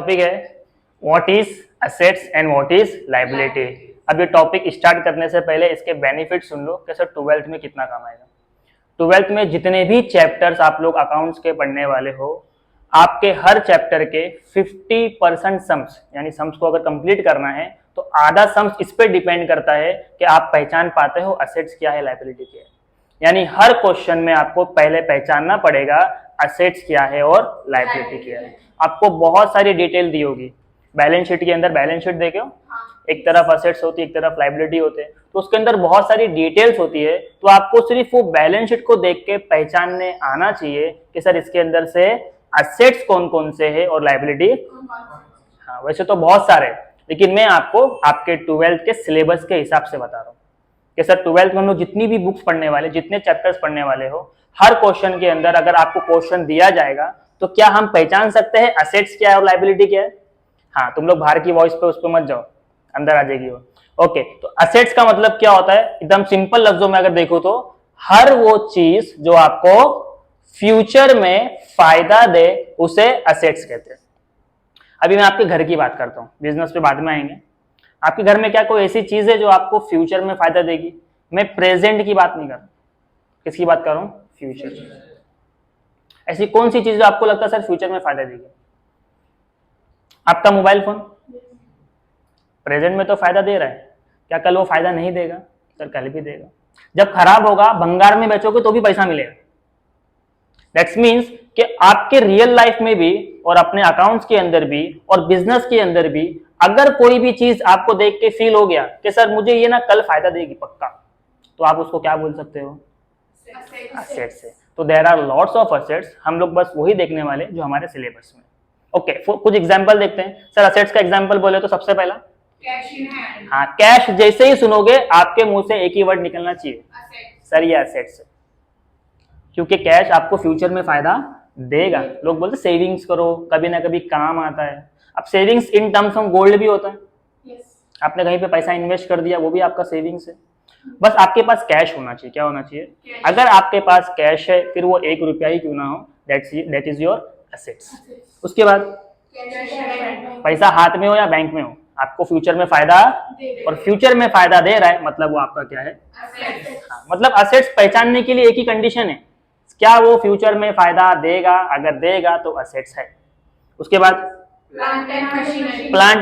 Topic है what is assets and what is liability. अब ये टॉपिक स्टार्ट करने से पहले इसके बेनिफिट सुन लो कि सर 12th में कितना काम आएगा। 12th में जितने भी चैप्टर्स आप लोग अकाउंट्स के पढ़ने वाले हो, आपके हर चैप्टर के 50% सम्स, यानी सम्स को अगर कंप्लीट करना है तो आधा सम्स इस पे डिपेंड करता है कि आप पहचान पाते हो असेट्स क्या है, लायबिलिटी क्या है। यानी हर क्वेश्चन में आपको पहले पहचानना पड़ेगा असेट्स क्या है और लायबिलिटी क्या है। आपको बहुत सारी डिटेल दी होगी बैलेंस शीट के अंदर। बैलेंस शीट देखे हो, एक तरफ असेट्स होती है, एक तरफ लायबिलिटी होते हैं, तो उसके अंदर बहुत सारी डिटेल्स होती है। तो आपको सिर्फ वो बैलेंस शीट को देख के पहचानने आना चाहिए कि सर इसके अंदर से असेट्स कौन कौन से है और लायबिलिटी। हाँ, वैसे तो बहुत सारे, लेकिन मैं आपको आपके 12th के सिलेबस के हिसाब से बता रहा हूँ कि सर 12th में हम लोग जितनी भी बुक्स पढ़ने वाले, जितने चैप्टर्स पढ़ने वाले हो, हर क्वेश्चन के अंदर अगर आपको क्वेश्चन दिया जाएगा तो क्या हम पहचान सकते हैं असेट्स क्या है और लायबिलिटी क्या है। हाँ, तुम लोग बाहर की वॉइस पे उस पर मत जाओ, अंदर आ जाएगी वो। ओके, तो असेट्स का मतलब क्या होता है, एकदम सिंपल लफ्जों में अगर देखो तो हर वो चीज जो आपको फ्यूचर में फायदा दे उसे असेट्स कहते हैं। अभी मैं आपके घर की बात करता हूँ, बिजनेस पे बाद में आएंगे। आपके घर में क्या कोई ऐसी चीज है जो आपको फ्यूचर में फायदा देगी? मैं प्रेजेंट की बात नहीं कर रहा, किसकी बात कर रहा हूँ? फ्यूचर। ऐसी कौन सी चीज जो आपको लगता है सर फ्यूचर में फायदा देगी? आपका मोबाइल फोन प्रेजेंट में तो फायदा दे रहा है, क्या कल वो फायदा नहीं देगा? सर कल भी देगा। जब खराब होगा, भंगार में बेचोगे तो भी पैसा मिलेगा। दैट्स मीन्स कि आपके रियल लाइफ में भी और अपने अकाउंट्स के अंदर भी और बिजनेस के अंदर भी अगर कोई भी चीज आपको देख के फील हो गया कि सर मुझे ये ना कल फायदा देगी पक्का, तो आप उसको क्या बोल सकते हो? असेट्स है। तो there are lots of assets, हम लोग बस वही देखने वाले जो हमारे सिलेबस में। ओके, कुछ एग्जांपल देखते हैं। सर असेट्स का एग्जांपल बोले तो सबसे पहला कैश इन हैंड। हाँ, कैश जैसे ही सुनोगे आपके मुंह से एक ही वर्ड निकलना चाहिए, सर ये असेट्स है, क्योंकि कैश आपको फ्यूचर में फायदा देगा। लोग बोलते सेविंग्स करो, कभी ना कभी काम आता है। अब savings in terms of gold भी होता है। आपने कहीं पे पैसा इन्वेस्ट कर दिया, वो भी आपका सेविंग्स है। बस आपके पास कैश होना चाहिए। क्या होना चाहिए? अगर आपके पास कैश है, फिर वो 1 रुपया ही क्यों ना हो, दैट इज योर असेट्स। उसके बाद पैसा हाथ में हो या बैंक में हो, आपको फ्यूचर में फायदा, और फ्यूचर में फायदा दे रहा है मतलब वो आपका क्या है? हाँ, मतलब असेट्स पहचानने के लिए एक ही कंडीशन है, क्या वो फ्यूचर में फायदा देगा? अगर देगा तो असेट्स है। उसके बाद प्लांट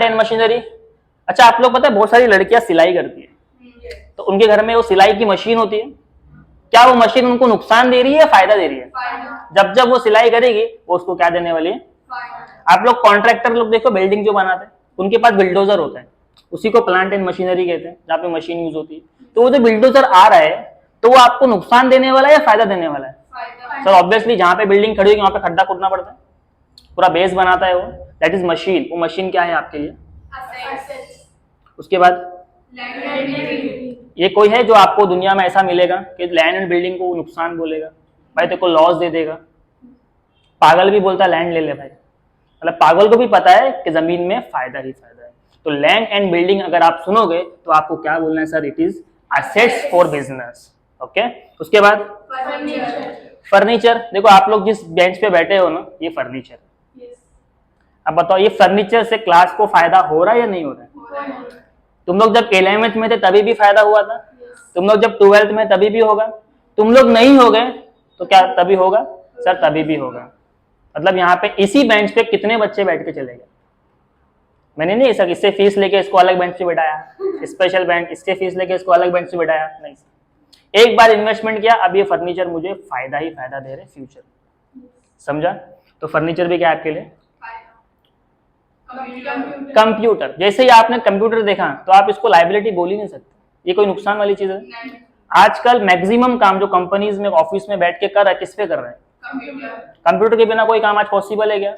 एंड मशीनरी। अच्छा, आप लोग पता है बहुत सारी लड़कियां सिलाई करती है, तो उनके घर में वो सिलाई की मशीन होती है। क्या वो मशीन उनको नुकसान दे रही है या फायदा दे रही है? जब जब वो सिलाई करेगी वो उसको क्या देने वाली है? आप लोग कॉन्ट्रैक्टर लोग देखो, बिल्डिंग जो बनाते हैं उनके पास बिल्डोजर होता है, उसी को प्लांट एंड मशीनरी कहते हैं, जहाँ पे मशीन यूज होती है। तो वो जो बिल्डोजर आ रहा है तो वो आपको नुकसान देने वाला है या फायदा देने वाला है? सर ऑब्वियसली जहाँ पे बिल्डिंग खड़ी होगी वहां पे खड्डा खोदना पड़ता है, पूरा बेस बनाता है वो, दैट इज मशीन। वो मशीन क्या है आपके लिए? उसके बाद ये कोई है जो आपको दुनिया में ऐसा मिलेगा कि लैंड एंड बिल्डिंग को नुकसान बोलेगा? भाई तेरे को लॉस दे देगा। पागल भी बोलता है लैंड ले ले भाई, मतलब पागल को भी पता है कि जमीन में फायदा ही फायदा है। तो लैंड एंड बिल्डिंग अगर आप सुनोगे तो आपको क्या बोलना है? Sir it is assets for business. Okay, उसके बाद फर्नीचर। देखो आप लोग जिस बेंच पे बैठे हो ना, ये फर्नीचर। अब बताओ ये फर्नीचर से क्लास को फायदा हो रहा है या नहीं हो रहा है? तुम लोग जब 11th में थे तभी भी फायदा हुआ था, तुम लोग जब 12th में तभी भी होगा, तुम लोग नहीं हो गए तो क्या तभी होगा? सर तभी भी होगा। मतलब यहाँ पे इसी बेंच पे कितने बच्चे बैठ के चले गए? मैंने नहीं सर इससे फीस लेके इसको अलग बेंच पे बैठाया, स्पेशल बेंच, इससे फीस लेके इसको अलग बेंच पे बैठाया, नहीं। एक बार इन्वेस्टमेंट किया, अब ये फर्नीचर मुझे फायदा ही फायदा दे रहे फ्यूचर। समझा? तो फर्नीचर भी क्या आपके लिए? कंप्यूटर। जैसे ही आपने कंप्यूटर देखा तो आप इसको लायबिलिटी बोल ही नहीं सकते, ये कोई नुकसान वाली चीज है? आजकल मैक्सिमम काम जो कंपनीज में ऑफिस में बैठ के कर रहा है, किस पे कर रहे हैं? कंप्यूटर के बिना कोई काम आज पॉसिबल है क्या?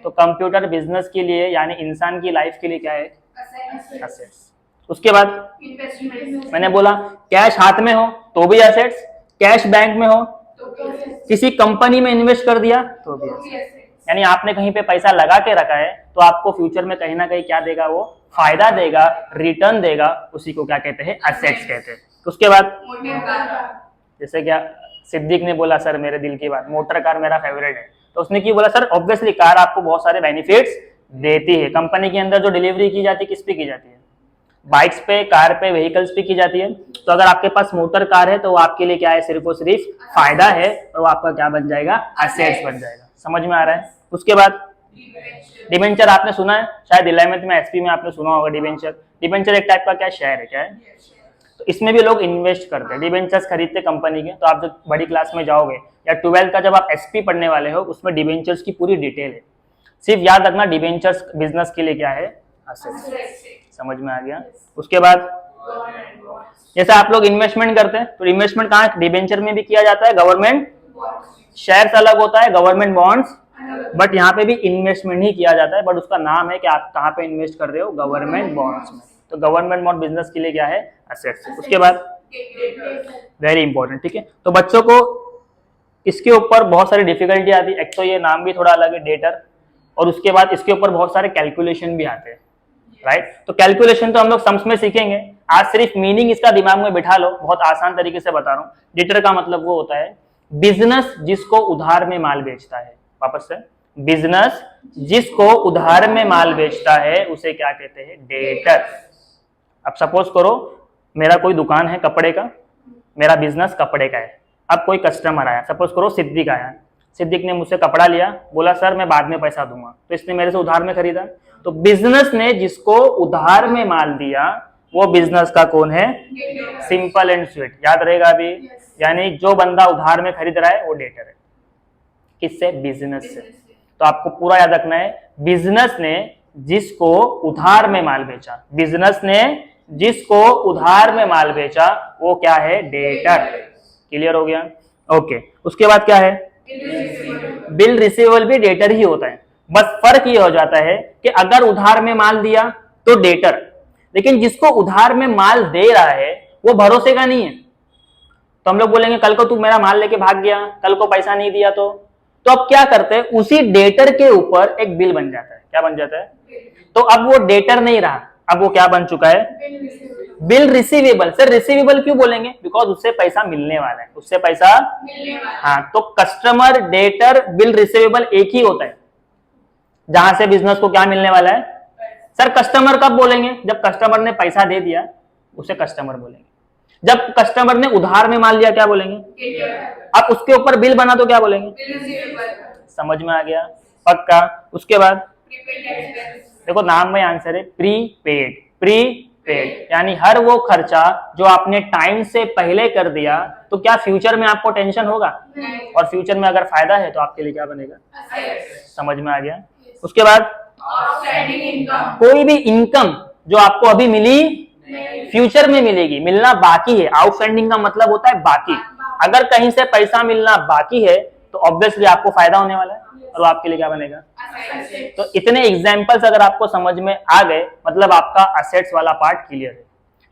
तो कंप्यूटर बिजनेस के लिए यानी इंसान की लाइफ के लिए क्या है? असेट्स। उसके बाद मैंने बोला कैश हाथ में हो तो भी असेट्स, कैश बैंक में हो, किसी कंपनी में इन्वेस्ट कर दिया तो भी असेट्स। यानी आपने कहीं पे पैसा लगा के रखा है तो आपको फ्यूचर में कहीं ना कहीं क्या देगा? वो फायदा देगा, रिटर्न देगा, उसी को क्या कहते हैं? असेट्स कहते हैं। उसके बाद जैसे क्या सिद्दीक ने बोला सर मेरे दिल की बात, मोटर कार मेरा फेवरेट है, तो उसने क्यों बोला? सर ऑब्वियसली कार आपको बहुत सारे बेनिफिट्स देती है। कंपनी के अंदर जो डिलीवरी की जाती है किस पे की जाती है? बाइक्स पे, कार पे, व्हीकल्स पे की जाती है। तो अगर आपके पास मोटर कार है तो वो आपके लिए क्या है? सिर्फ और सिर्फ फायदा है, तो आपका क्या बन जाएगा? असेट्स बन जाएगा। समझ में आ रहा है? उसके बाद डिबेंचर आपने सुना है शायद 11th में एसपी में आपने सुना होगा डिबेंचर। डिबेंचर एक टाइप का क्या शेयर है, क्या है? तो इसमें भी लोग इन्वेस्ट करते हैं, डिबेंचर्स खरीदते कंपनी के। तो आप जब बड़ी क्लास में जाओगे या 12th का जब आप एसपी पढ़ने वाले हो उसमें डिबेंचर्स की पूरी डिटेल है। सिर्फ याद रखना डिबेंचर्स बिजनेस के लिए क्या है? असेट्स। समझ में आ गया? उसके बाद जैसे आप लोग इन्वेस्टमेंट करते हैं तो इन्वेस्टमेंट कहाँ? डिबेंचर में भी किया जाता है। गवर्नमेंट शेयर्स अलग होता है, गवर्नमेंट बॉन्ड्स, बट यहाँ पे भी इन्वेस्टमेंट ही किया जाता है, बट उसका नाम है कि आप कहाँ पे इन्वेस्ट कर रहे हो? गवर्नमेंट बॉन्ड्स में। तो गवर्नमेंट बॉन्ड बिजनेस के लिए क्या है? असेट्स। उसके बाद वेरी इंपॉर्टेंट, ठीक है। तो बच्चों को इसके ऊपर बहुत सारी डिफिकल्टी आती है। एक तो ये नाम भी थोड़ा अलग है, डेटर, और उसके बाद इसके ऊपर बहुत सारे कैलकुलेशन भी आते हैं, राइट। तो कैलकुलेशन तो हम लोग सम्स में सीखेंगे, आज सिर्फ मीनिंग इसका दिमाग में बिठा लो। बहुत आसान तरीके से बता रहा हूँ। डेटर का मतलब वो होता है बिजनेस जिसको उधार में माल बेचता है। वापस से, बिजनेस जिसको उधार में माल बेचता है उसे क्या कहते हैं? डेटर। अब सपोज करो मेरा कोई दुकान है कपड़े का, मेरा बिजनेस कपड़े का है। अब कोई कस्टमर आया, सपोज करो सिद्दीक आया, सिद्दीक ने मुझसे कपड़ा लिया, बोला सर मैं बाद में पैसा दूंगा, तो इसने मेरे से उधार में खरीदा। तो बिजनेस ने जिसको उधार में माल दिया वो बिजनेस का कौन है? सिंपल एंड स्वीट, याद रहेगा अभी। यानी जो बंदा उधार में खरीद रहा है वो डेटर है। किससे? बिजनेस से। तो आपको पूरा याद रखना है, बिजनेस ने जिसको उधार में माल बेचा, बिजनेस ने जिसको उधार में माल बेचा वो क्या है? डेटर। क्लियर हो गया? ओके। उसके बाद क्या है? बिल रिसीवेबल भी डेटर ही होता है, बस फर्क ये हो जाता है कि अगर उधार में माल दिया तो डेटर, लेकिन जिसको उधार में माल दे रहा है वो भरोसे का नहीं है। तो हम लोग बोलेंगे कल को तू मेरा माल लेके भाग गया, कल को पैसा नहीं दिया तो अब क्या करते हैं? उसी डेटर के ऊपर एक बिल बन जाता है। क्या बन जाता है? तो अब वो डेटर नहीं रहा, अब वो क्या बन चुका है? Bill receivable. सर रिसीवेबल क्यों बोलेंगे? बिकॉज उससे पैसा मिलने वाला है, उससे पैसा हाँ। तो कस्टमर, डेटर, बिल रिसीवेबल एक ही होता है जहां से बिजनेस को क्या मिलने वाला है? सर कस्टमर कब बोलेंगे? जब कस्टमर ने पैसा दे दिया उसे कस्टमर बोलेंगे। जब कस्टमर ने उधार में माल लिया क्या बोलेंगे? अब उसके ऊपर बिल बना तो क्या बोलेंगे? समझ में आ गया? पक्का? उसके बाद देखो नाम में आंसर है प्रीपेड। प्रीपेड यानी हर वो खर्चा जो आपने टाइम से पहले कर दिया, तो क्या फ्यूचर में आपको टेंशन होगा? और फ्यूचर में अगर फायदा है तो आपके लिए क्या बनेगा? समझ में आ गया? उसके बाद कोई भी इनकम जो आपको अभी मिली फ्यूचर में मिलेगी, मिलना बाकी है। आउटस्टैंडिंग का मतलब होता है बाकी। अगर कहीं से पैसा मिलना बाकी है तो ऑब्वियसली आपको फायदा होने वाला है, और वो आपके लिए क्या बनेगा? तो इतने एग्जांपल्स अगर आपको समझ में आ गए मतलब आपका असेट्स वाला पार्ट क्लियर है।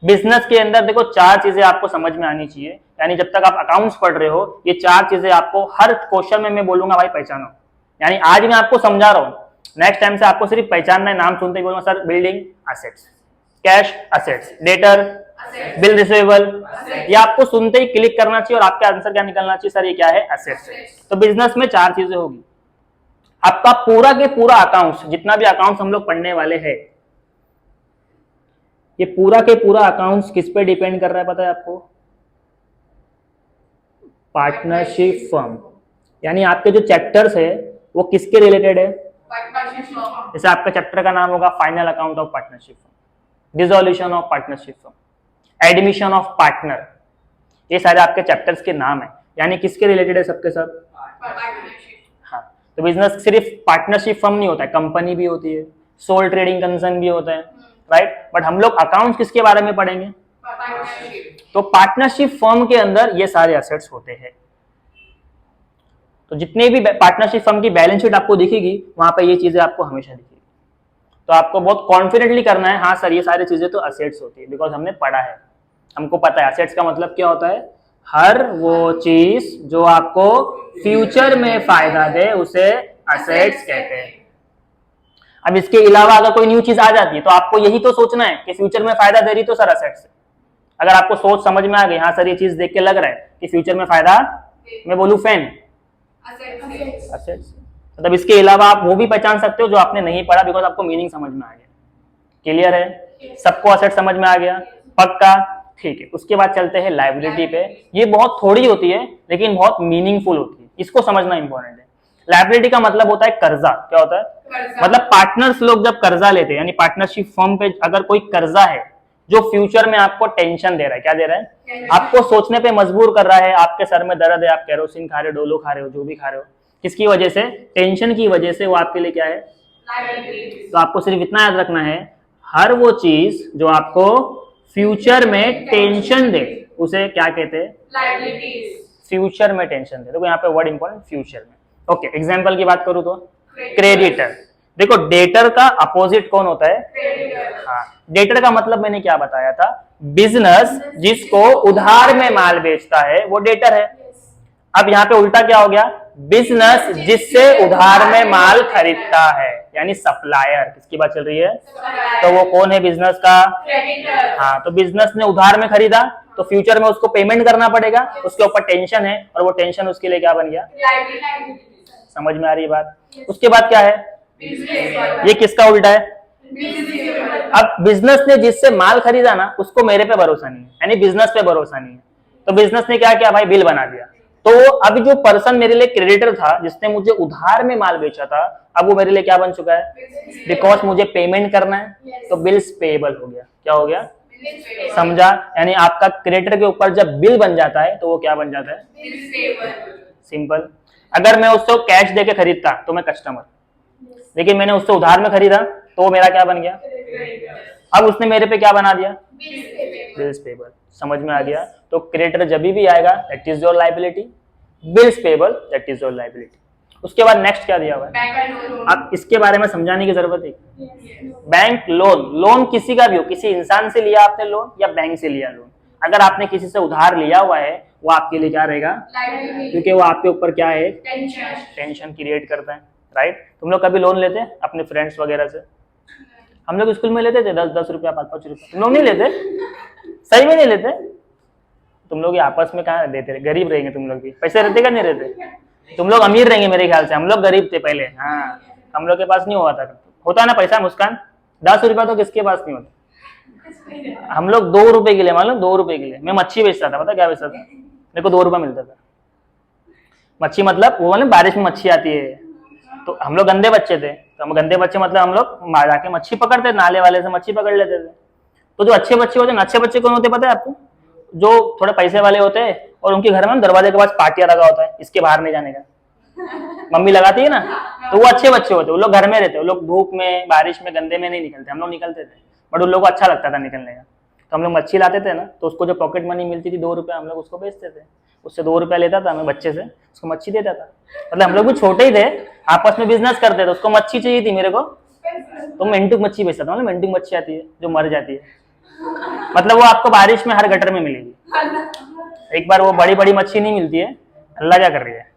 बिजनेस के अंदर देखो चार चीजें आपको समझ में आनी चाहिए, यानी जब तक आप अकाउंट्स पढ़ रहे हो ये चार चीजें आपको हर क्वेश्चन में मैं बोलूंगा भाई पहचानो। यानी आज मैं आपको समझा रहा हूं, नेक्स्ट टाइम से आपको सिर्फ पहचानना है। नाम सुनते ही बोलूंगा sir building assets, cash assets, debtor, bill receivable, ये आपको सुनते ही क्लिक करना चाहिए और आपका आंसर क्या निकलना चाहिए? सर ये क्या है? असेट्स। तो बिजनेस में चार चीजें होगी। आपका पूरा के पूरा अकाउंट्स, जितना भी अकाउंट्स हम लोग पढ़ने वाले हैं, ये पूरा के पूरा अकाउंट्स किस पे डिपेंड कर रहा है पता है आपको? Partnership firm. यानी आपके जो चैप्टर्स है वो किसके रिलेटेड है? जैसे आपका चैप्टर का नाम होगा final account of partnership firm, dissolution of partnership firm, admission of partner, ये सारे आपके चैप्टर्स के नाम है। यानी किसके रिलेटेड है सबके सब? हाँ। तो बिजनेस सिर्फ पार्टनरशिप फर्म नहीं होता है, कंपनी भी होती है, सोल ट्रेडिंग कंसर्न भी होता है, राइट। बट हम लोग अकाउंट्स किसके बारे में पढ़ेंगे? तो पार्टनरशिप फर्म के अंदर ये सारे एसेट्स होते हैं। तो जितने भी पार्टनरशिप फर्म की बैलेंस शीट आपको दिखेगी वहां पर ये चीजें आपको हमेशा दिखेगी। तो आपको बहुत कॉन्फिडेंटली करना है, हाँ सर ये सारी चीजें तो असेट्स होती है, बिकॉज हमने पढ़ा है, हमको पता है असेट्स का मतलब क्या होता है। हर वो चीज जो आपको फ्यूचर में फायदा दे उसे असेट्स कहते हैं। अब इसके अलावा अगर कोई न्यू चीज आ जाती है तो आपको यही तो सोचना है कि फ्यूचर में फायदा दे रही तो सर असेट्स है। अगर आपको सोच समझ में आ गई, हाँ सर ये चीज देख के लग रहा है कि फ्यूचर में फायदा, मैं बोलूं फैन, असेट्स। मतलब इसके अलावा आप वो भी पहचान सकते हो जो आपने नहीं पढ़ा, बिकॉज आपको मीनिंग समझ में आ गया। क्लियर है? सबको असेट समझ में आ गया? पक्का? ठीक है। उसके बाद चलते हैं लायबिलिटी पे। ये बहुत थोड़ी होती है लेकिन बहुत मीनिंगफुल होती है, इसको समझना इंपॉर्टेंट है। लायबिलिटी का मतलब होता है कर्जा। क्या होता है? मतलब पार्टनर्स लोग जब कर्जा लेते हैं, यानी पार्टनरशिप फर्म पे अगर कोई कर्जा है जो फ्यूचर में आपको टेंशन दे रहा है, क्या दे रहा है? आपको सोचने पे मजबूर कर रहा है, आपके सर में दर्द है, आप केरोसिन खा रहे हो, डोलो खा रहे हो, जो भी खा रहे हो, किसकी वजह से? टेंशन की वजह से। वो आपके लिए क्या है? तो आपको सिर्फ इतना याद रखना है, हर वो चीज जो आपको फ्यूचर में टेंशन दे उसे क्या कहते हैं? लायबिलिटीज। फ्यूचर में टेंशन दे। देखो यहाँ पे वर्ड इंपॉर्टेंट, फ्यूचर में। ओके, एग्जांपल की बात करूं तो क्रेडिटर। देखो डेटर का अपोजिट कौन होता है? क्रेडिटर। हाँ, डेटर का मतलब मैंने क्या बताया था? बिजनेस जिसको उधार में माल बेचता है वो डेटर है। अब यहाँ पे उल्टा क्या हो गया? बिजनेस जिससे उधार में माल खरीदता है, यानी सप्लायर। किसकी बात चल रही है? तो वो कौन है बिजनेस का? क्रेडिटर। हाँ, तो बिजनेस ने उधार में खरीदा तो फ्यूचर में उसको पेमेंट करना पड़ेगा, उसके ऊपर टेंशन है, और वो टेंशन उसके लिए क्या बन गया? समझ में आ रही है बात? उसके बाद क्या है? ये किसका उल्टा है? अब बिजनेस ने जिससे माल खरीदा ना, उसको मेरे पे भरोसा नहीं है, यानी बिजनेस पे भरोसा नहीं है, तो बिजनेस ने क्या किया भाई? बिल बना दिया। तो अभी जो पर्सन मेरे लिए क्रेडिटर था, जिसने मुझे उधार में माल बेचा था, अब वो मेरे लिए क्या बन चुका है? बिकॉज मुझे पेमेंट करना है तो बिल्स पेएबल हो गया। क्या हो गया? समझा? यानी आपका क्रेडिटर के ऊपर जब बिल बन जाता है तो वो क्या बन जाता है? सिंपल। अगर मैं उससे कैश देके खरीदता तो मैं कस्टमर, लेकिन मैंने उससे उधार में खरीदा तो वो मेरा क्या बन गया? अब उसने मेरे पे क्या बना दिया? Bills payable. समझ में आ गया? तो क्रेडिटर जब भी आएगा that is your liability, bills payable that is your liability. उसके बाद नेक्स्ट क्या दिया हुआ है? अब इसके बारे में समझाने की जरूरत है। बैंक लोन, लोन किसी का भी हो, किसी इंसान से लिया आपने लोन या बैंक से लिया लोन, अगर आपने किसी से उधार लिया हुआ है वो आपके लिए क्या रहेगा? क्योंकि वो आपके ऊपर क्या है? टेंशन क्रिएट करता है, राइट? तुम लोग कभी लोन लेते हैं अपने फ्रेंड्स वगैरह से? हम लोग स्कूल में लेते थे 10-10 रुपया, 5-5 रुपया। तुम लोग नहीं लेते? सही में नहीं लेते? तुम लोग आपस में कहाँ देते रहे? गरीब रहेंगे तुम लोग भी। पैसे रहते क्या नहीं रहते? तुम लोग अमीर रहेंगे मेरे ख्याल से, हम लोग गरीब थे पहले। हाँ, हम लोग के पास नहीं हुआ था। होता ना पैसा मुस्कान? 10 रुपया तो किसके पास नहीं होता। हम लोग 2 रुपए के लिए, मान लो 2 रुपए के लिए मैं मच्छी बेचता था। पता क्या बेचता था? मेरे को 2 रुपया मिलता था। मच्छी मतलब वो मतलब बारिश में मच्छी आती है, तो हम लोग गंदे बच्चे थे, तो हम गंदे बच्चे मतलब हम लोग जाके मच्छी पकड़ते, नाले वाले से मच्छी पकड़ लेते थे। तो जो अच्छे बच्चे होते हैं, अच्छे बच्चे कौन होते पता है आपको? जो थोड़े पैसे वाले होते हैं और उनके घर में दरवाजे के पास पाटिया लगा होता है, इसके बाहर नहीं जाने का, मम्मी लगाती है ना, तो वो अच्छे बच्चे होते हैं। वो लोग घर में रहते, वो लोग धूप में, बारिश में, गंदे में नहीं निकलते। हम लोग निकलते थे, बट उन लोगों को अच्छा लगता था निकलने का। तो हम लोग मच्छी लाते थे ना, तो उसको जो पॉकेट मनी मिलती थी 2 रुपया, हम लोग उसको बेचते थे। उससे 2 रुपया लेता था मैं बच्चे से, उसको मच्छी देता था। मतलब हम लोग भी छोटे ही थे, आपस में बिजनेस करते थे। उसको मच्छी चाहिए थी मेरे को, तो मेंटुक मच्छी बेचता था। मतलब मेंटुक मच्छी आती है जो मर जाती है, मतलब वो आपको बारिश में हर गटर में मिलेगी। एक बार वो बड़ी बड़ी मच्छी नहीं मिलती है, अल्लाह क्या कर रही है,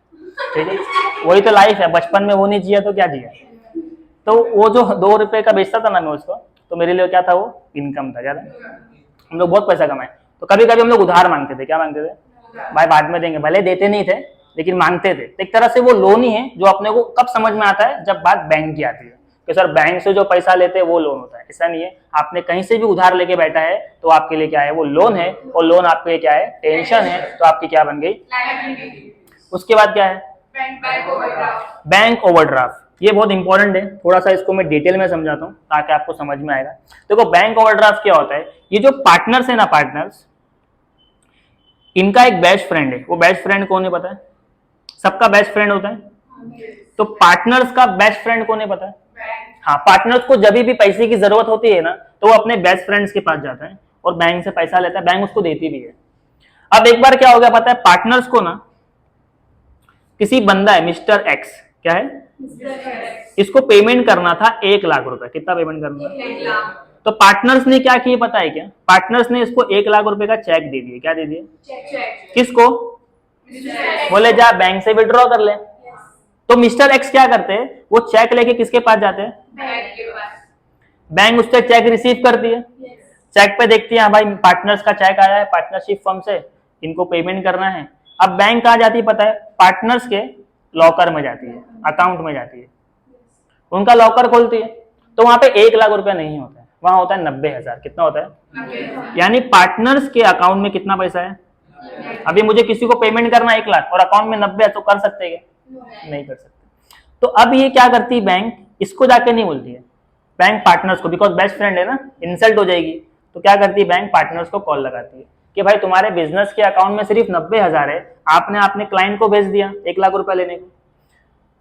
ठीक है? वही तो लाइफ है। बचपन में वो नहीं जिया तो क्या जिया? तो वो जो 2 रुपए का बेचता था ना मैं उसको, तो मेरे लिए क्या था? वो इनकम था। क्या था? हम लोग बहुत पैसा कमाए। तो कभी कभी हम लोग उधार मांगते थे। क्या मांगते थे? भाई बाद में देंगे। भले देते नहीं थे लेकिन मांगते थे। एक तरह से वो लोन ही है, जो अपने को कब समझ में आता है? जब बात बैंक की आती है कि सर बैंक से जो पैसा लेते हैं वो लोन होता है। ऐसा नहीं है, आपने कहीं से भी उधार लेके बैठा है तो आपके लिए क्या है? वो लोन है, और लोन आपके लिए क्या है? टेंशन है, तो आपकी क्या बन गई? उसके बाद क्या है? Bank overdraft. ये बहुत इंपॉर्टेंट है, थोड़ा सा इसको मैं डिटेल में समझाता हूँ ताकि आपको समझ में आएगा। देखो बैंक ओवरड्राफ्ट क्या होता है? ये जो पार्टनर्स है ना, पार्टनर्स, इनका एक बेस्ट फ्रेंड है। वो बेस्ट फ्रेंड कौन है पता है? सबका बेस्ट फ्रेंड होता है। तो पार्टनर्स का बेस्ट फ्रेंड कौन है पता है? हाँ, पार्टनर्स को जब भी पैसे की जरूरत होती है ना, तो वो अपने बेस्ट फ्रेंड्स के पास जाता है और बैंक से पैसा लेता है। बैंक उसको देती भी है। अब एक बार क्या हो गया पता है? पार्टनर्स को ना किसी बंदा है मिस्टर एक्स, क्या है, इसको पेमेंट करना था 1 लाख रुपए। कितना पेमेंट करना था? 1 लाख। तो पार्टनर्स ने क्या किया पता है क्या? पार्टनर्स ने इसको 1 लाख रुपए का चेक दे दिया। क्या दे दिया? चेक। किसको? बोले जा बैंक से विड्रॉ कर ले। तो मिस्टर एक्स क्या करते हैं? वो चेक लेके किसके पास जाते हैं? बैंक के पास। बैंक उससे चेक रिसीव करती है। चेक पे देखती है हाँ भाई पार्टनर्स का चेक आया है पार्टनरशिप फर्म से, इनको पेमेंट करना है। अब बैंक कहाँ जाती है पता है? पार्टनर्स के लॉकर में जाती है, अकाउंट में जाती है, उनका लॉकर खोलती है, तो वहां पे 1 लाख रुपया नहीं होता है, वहां होता है 90,000। कितना होता है? यानी पार्टनर्स के अकाउंट में कितना पैसा है? अभी मुझे किसी को पेमेंट करना 1 लाख और अकाउंट में 90 है, तो कर सकते हैं क्या? नहीं कर सकते। तो अब ये क्या करती है बैंक, इसको जाके नहीं बोलती है बैंक पार्टनर्स को, बिकॉज बेस्ट फ्रेंड है ना, इंसल्ट हो जाएगी। तो क्या करती है बैंक पार्टनर्स को कॉल लगाती है कि भाई तुम्हारे बिजनेस के अकाउंट में सिर्फ 90,000 है, आपने अपने क्लाइंट को भेज दिया 1 लाख रुपया लेने को।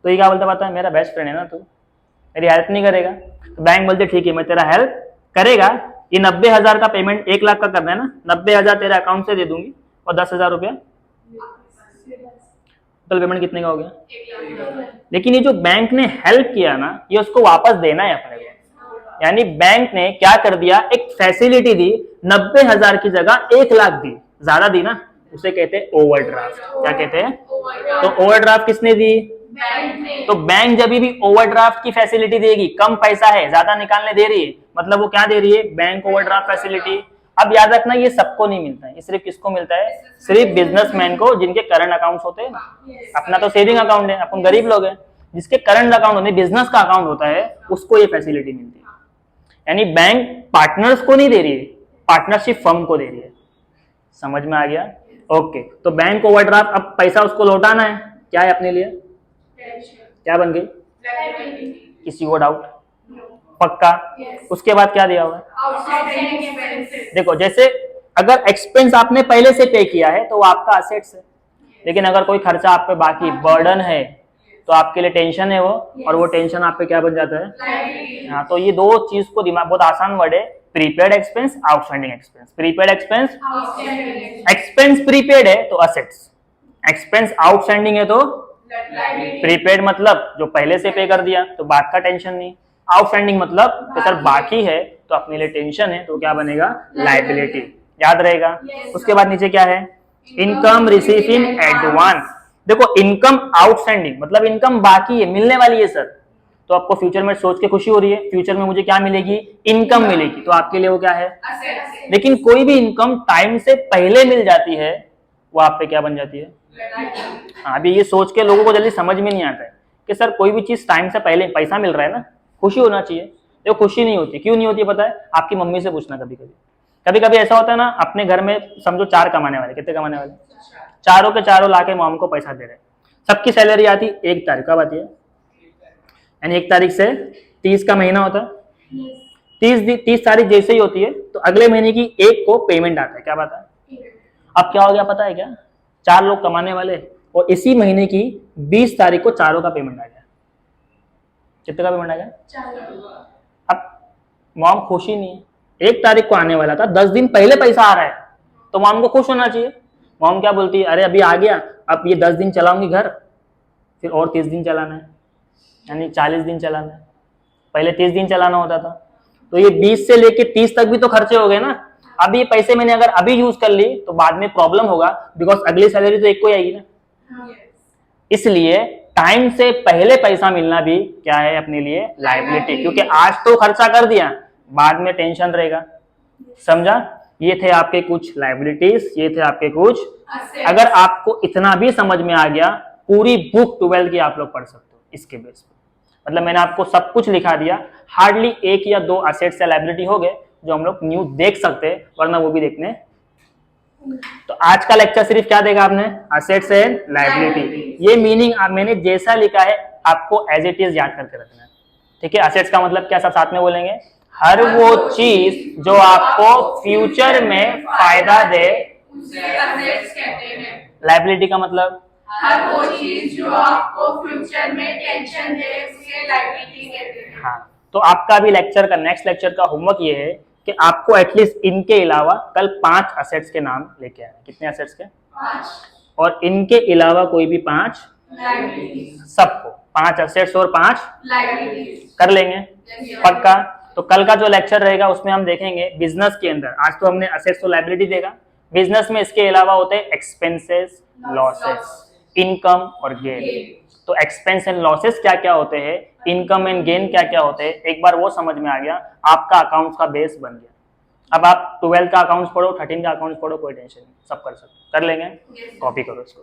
तो ये क्या बोलता पता है, मेरा बेस्ट फ्रेंड है ना, तू मेरी हेल्प नहीं करेगा? तो बैंक बोलते ठीक है मैं तेरा हेल्प करेगा, ये 90,000 का पेमेंट 1 लाख का करना है ना, 90,000 तेरे अकाउंट से दे दूंगी और 10,000 रुपया टोटल पेमेंट कितने का हो गया? लेकिन ये जो बैंक ने हेल्प किया ना, ये उसको वापस देना है अपने को। यानी बैंक ने क्या कर दिया, एक फैसिलिटी दी, 90,000 की जगह 1 लाख दी, ज्यादा दी ना, उसे कहते हैं ओवरड्राफ्ट। क्या कहते हैं? तो ओवरड्राफ्ट किसने दी? तो बैंक जब भी ओवरड्राफ्ट की फैसिलिटी देगी, कम पैसा है ज्यादा निकालने दे रही है, मतलब वो क्या दे रही है? Bank overdraft facility. अब याद रखना ये सबको नहीं मिलता है, ये सिर्फ किसको मिलता है? सिर्फ बिजनेसमैन को, जिनके करंट अकाउंट्स होते हैं। अपना तो सेविंग अकाउंट है, अपन गरीब लोग हैं, जिसके करंट अकाउंट होते, बिजनेस का अकाउंट होता है, उसको ये फैसिलिटी मिलती है। यानी बैंक पार्टनर्स को नहीं दे रही है, पार्टनरशिप फर्म को दे रही है। समझ में आ गया? ओके। तो बैंक ओवरड्राफ्ट, अब पैसा उसको लौटाना है, क्या है अपने लिए? क्या बन गई? किसी को डाउट? पक्का? उसके बाद क्या दिया हुआ है? देखो, जैसे अगर एक्सपेंस आपने पहले से पे किया है तो वो आपका असेट्स है, लेकिन अगर कोई खर्चा आप पे बाकी बर्डन है तो आपके लिए टेंशन है वो, और वो टेंशन आप पे क्या बन जाता है? हाँ, तो ये दो चीज को दिमाग, बहुत आसान वर्ड है, prepaid expense, outstanding expense. Prepaid expense, expense prepaid है तो असेट्स, एक्सपेंस आउटस्टैंडिंग है तो प्रीपेड, मतलब जो पहले से पे कर दिया तो बाद का टेंशन नहीं। आउटस्टैंडिंग मतलब तो सर बाकी है तो अपने लिए टेंशन है, तो क्या बनेगा? लायबिलिटी। याद रहेगा? उसके बाद नीचे क्या है? Income receive in advance. देखो, इनकम आउटस्टैंडिंग मतलब इनकम बाकी है, मिलने वाली है सर, तो आपको फ्यूचर में सोच के खुशी हो रही है, फ्यूचर में मुझे क्या मिलेगी? इनकम मिलेगी, तो आपके लिए वो क्या है? लेकिन कोई भी इनकम टाइम से पहले मिल जाती है, वो आप पे क्या बन जाती है? अभी ये सोच के लोगों को जल्दी समझ में नहीं आता है कि सर कोई भी चीज टाइम से पहले पैसा मिल रहा है ना, खुशी होना चाहिए। देखो खुशी नहीं होती, क्यों नहीं होती पता है? आपकी मम्मी से पूछना। कभी कभी ऐसा होता है ना, अपने घर में समझो 4 कमाने वाले, कितने कमाने वाले? चारों के चारों लाके मॉम को पैसा दे रहे, सबकी सैलरी आती 1 तारीख। कब आती है? यानी 1 तारीख से 30 का महीना होता है, 30 तारीख जैसे ही होती है तो अगले महीने की 1 को पेमेंट आता है। क्या बात है? अब क्या हो गया पता है क्या? 4 लोग कमाने वाले और इसी महीने की 20 तारीख को चारों का पेमेंट आ गया। कितने का पेमेंट आ गया? अब मॉम खुशी नहीं है, 1 तारीख को आने वाला था, 10 दिन पहले पैसा आ रहा है, तो मॉम को खुश होना चाहिए। मॉम क्या बोलती है? अरे अभी आ गया, अब ये 10 दिन चलाऊंगी घर, फिर और 30 दिन चलाना है, यानी 40 दिन चलाना है। पहले 30 दिन चलाना होता था, तो ये 20 से लेके 30 तक भी तो खर्चे हो गए ना। अब ये पैसे मैंने अगर अभी यूज कर ली तो बाद में प्रॉब्लम होगा, बिकॉज अगली सैलरी तो 1 को ही आएगी ना। इसलिए टाइम से पहले पैसा मिलना भी क्या है अपने लिए? लायबिलिटी, क्योंकि आज तो खर्चा कर दिया, बाद में टेंशन रहेगा। समझा? ये थे आपके कुछ लायबिलिटीज, ये थे आपके कुछ। अगर आपको इतना भी समझ में आ गया, पूरी बुक 12th की आप लोग पढ़ सकते हो इसके बेस पे। मतलब मैंने आपको सब कुछ लिखा दिया, हार्डली 1 या 2 असेट्स या लायबिलिटी हो गए जो हम लोग न्यू देख सकते हैं, वरना वो भी देखने। तो आज का लेक्चर सिर्फ क्या देखा आपने? Assets and liability. ये मीनिंग मैंने जैसा लिखा है आपको एज इट इज याद करके रखना है, ठीक है? असेट्स का मतलब क्या, सब साथ में बोलेंगे? हर वो चीज जो आपको फ्यूचर में फायदा दे, उसे असेट्स कहते हैं। लायबिलिटी का मतलब? हर वो चीज जो आपको फ्यूचर में टेंशन दे, उसे लायबिलिटी कहते हैं। हाँ, तो आपका भी लेक्चर का, नेक्स्ट लेक्चर का होमवर्क ये है कि आपको एटलीस्ट इनके अलावा कल 5 असेट्स के नाम लेके आए। कितने असेट्स के? 5। और इनके अलावा कोई भी 5 लायबिलिटीज। सबको 5 असेट्स और 5 लायबिलिटीज कर लेंगे, पक्का? तो कल का जो लेक्चर रहेगा उसमें हम देखेंगे बिजनेस के अंदर। आज तो हमने असेट्स और लायबिलिटी देखा, बिजनेस में इसके अलावा होते हैं एक्सपेंसेस, लॉसेस, इनकम और गेन। तो एक्सपेंस एंड लॉसेस क्या क्या होते हैं, इनकम एंड गेन क्या क्या होते हैं, एक बार वो समझ में आ गया, आपका अकाउंट्स का बेस बन गया। अब आप 12th का अकाउंट्स पढ़ो, 13th का अकाउंट्स पढ़ो, कोई टेंशन नहीं, सब कर सकते, कर लेंगे। कॉपी करो इसको।